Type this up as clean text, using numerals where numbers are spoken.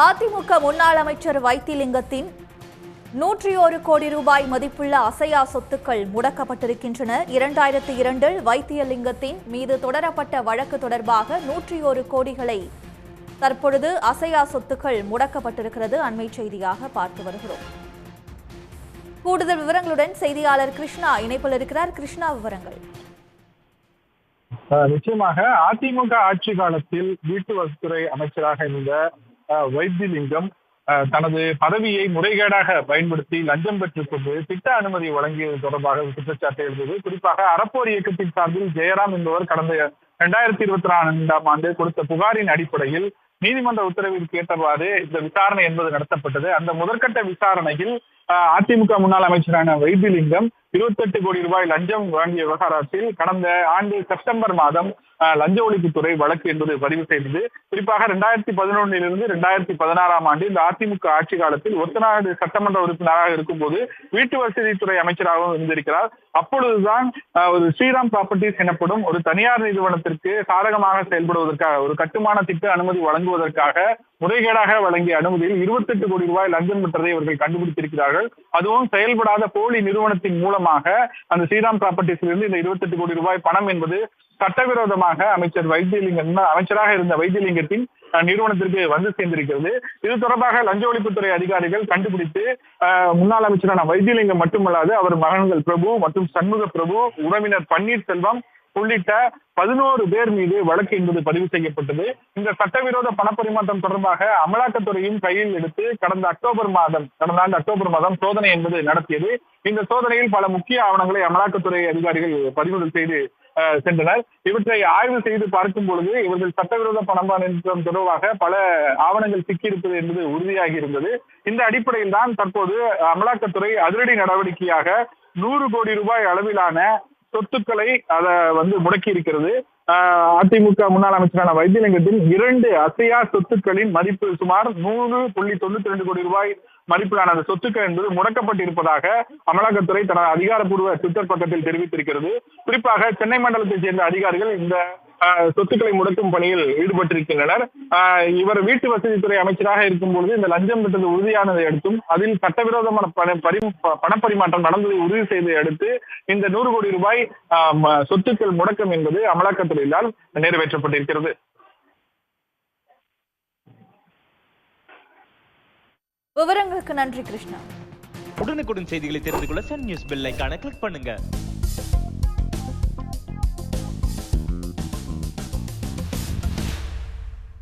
அதிமுக முன்னாள் அமைச்சர் வைத்திலிங்கத்தின் 101 கோடி ரூபாய் மதிப்புள்ள அசையா சொத்துக்கள் முடக்கப்பட்டிருக்கின்றன. 2002 வைத்திலிங்கத்தின் மீது தொடரப்பட்ட வழக்கு தொடர்பாக 101 கோடிகளை தற்பொழுது அசையா சொத்துக்கள் முடக்கப்பட்டிருக்கிறது. அண்மை செய்தியாக பார்த்து வருகிறோம். கூடுதல் விவரங்களுடன் செய்தியாளர் கிருஷ்ணா இணைப்பில் இருக்கிறார். கிருஷ்ணா, விவரங்கள். நிச்சயமாக அதிமுக ஆட்சி காலத்தில் வீட்டு வசதித்துறை அமைச்சராக இருந்த வைத்திலிங்கம் தனது பதவியை முறைகேடாக பயன்படுத்தி லஞ்சம் பெற்றுக் கொண்டு திட்ட அனுமதி வழங்கியது தொடர்பாக குற்றச்சாட்டு எழுந்தது. குறிப்பாக அறப்போர் இயக்கத்தின் சார்பில் ஜெயராம் என்பவர் கடந்த 2022ஆம் ஆண்டு கொடுத்த புகாரின் அடிப்படையில் நீதிமன்ற உத்தரவிற்கு ஏற்றவாறு இந்த விசாரணை என்பது நடத்தப்பட்டது. அந்த முதற்கட்ட விசாரணையில் அதிமுக முன்னாள் அமைச்சரான வைத்திலிங்கம் 28 கோடி ரூபாய் லஞ்சம் வழங்கிய விவகாரத்தில் கடந்த ஆண்டு செப்டம்பர் மாதம் லஞ்ச ஒழிப்புத்துறை வழக்கு என்பது பதிவு செய்தது. குறிப்பாக 2011 2016ஆம் ஆண்டு இந்த அதிமுக ஆட்சி காலத்தில் ஒத்தநாடு சட்டமன்ற உறுப்பினராக இருக்கும்போது வீட்டு வசதித்துறை அமைச்சராகவும் இருந்திருக்கிறார். அப்பொழுதுதான் ஒரு ஸ்ரீராம் ப்ராப்பர்ட்டிஸ் எனப்படும் ஒரு தனியார் நிறுவனத்திற்கு சாதகமாக செயல்படுவதற்காக ஒரு கட்டுமான திட்ட அனுமதி வழங்குவதற்காக முறைகேடாக வழங்கிய அனுமதியில் 28 கோடி ரூபாய் லஞ்சம் பெற்றதை இவர்கள் கண்டுபிடித்திருக்கிறார்கள். அதுவும் செயல்படாத போலி நிறுவனத்தின் மூலமாக அந்த ஸ்ரீராம் ப்ராப்பர்ட்டிஸிலிருந்து இந்த 28 கோடி ரூபாய் பணம் என்பது சட்டவிரோதமாக அமைச்சராக இருந்த வைத்திலிங்கத்தின் நிறுவனத்திற்கு வந்து சேர்ந்திருக்கிறது. இது தொடர்பாக லஞ்ச ஒழிப்புத்துறை அதிகாரிகள் கண்டுபிடித்து முன்னாள் அமைச்சரான வைத்திலிங்கம் மட்டுமல்லாது அவர் மகன்கள் பிரபு மற்றும் சண்முக பிரபு, உறவினர் பன்னீர்செல்வம் உள்ளிட்ட 11 பேர் மீது வழக்கு என்பது பதிவு செய்யப்பட்டது. இந்த சட்டவிரோத பணப்பரிமாற்றம் தொடர்பாக அமலாக்கத்துறையும் கையில் எடுத்து கடந்த ஆண்டு அக்டோபர் மாதம் சோதனை என்பது நடத்தியது. இந்த சோதனையில் பல முக்கிய ஆவணங்களை அமலாக்கத்துறை அதிகாரிகள் பறிமுதல் செய்து சென்றனர். இவற்றை ஆய்வு செய்து பார்க்கும் பொழுது இவர்கள் சட்டவிரோத பணப்பரிமாற்றம் தொடர்பாக பல ஆவணங்கள் சிக்கியிருப்பது என்பது உறுதியாகி இருந்தது. இந்த அடிப்படையில் தான் தற்போது அமலாக்கத்துறை அதிரடி நடவடிக்கையாக 100 கோடி ரூபாய் அளவிலான சொத்துக்களை முடக்கி இருக்கிறது. அதிமுக முன்னாள் அமைச்சரான வைத்திலிங்கத்தின் 2 அசையா சொத்துக்களின் மதிப்பு சுமார் 100.92 கோடி ரூபாய் மதிப்பிலான அந்த சொத்துக்கள் என்பது முடக்கப்பட்டிருப்பதாக அமலாக்கத்துறை தனது அதிகாரப்பூர்வ ட்விட்டர் பக்கத்தில் தெரிவித்திருக்கிறது. குறிப்பாக சென்னை மண்டலத்தைச் சேர்ந்த அதிகாரிகள் இந்த சொத்துக்களை முடக்கும் பணியில் ஈடுபட்டிருக்கின்றனர். இவர் வீட்டு வசதித்துறை அமைச்சராக இருக்கும் பொழுது இந்த லஞ்சம் பெற்றது உறுதியானதை அடுத்தும் அதில் சட்டவிரோதமான பணப்பரிமாற்றம் நடந்ததை உறுதி செய்ததை அடுத்து இந்த 100 கோடி ரூபாய் சொத்துக்கள் முடக்கம் என்பது அமலாக்கத்துறையால் நிறைவேற்றப்பட்டிருக்கிறது. விவரங்களுக்கு நன்றி கிருஷ்ணா. உடனுக்குடன் செய்திகளை தெரிந்து கொள்ள சன் நியூஸ் பெல் ஐகானை கிளிக் பண்ணுங்க.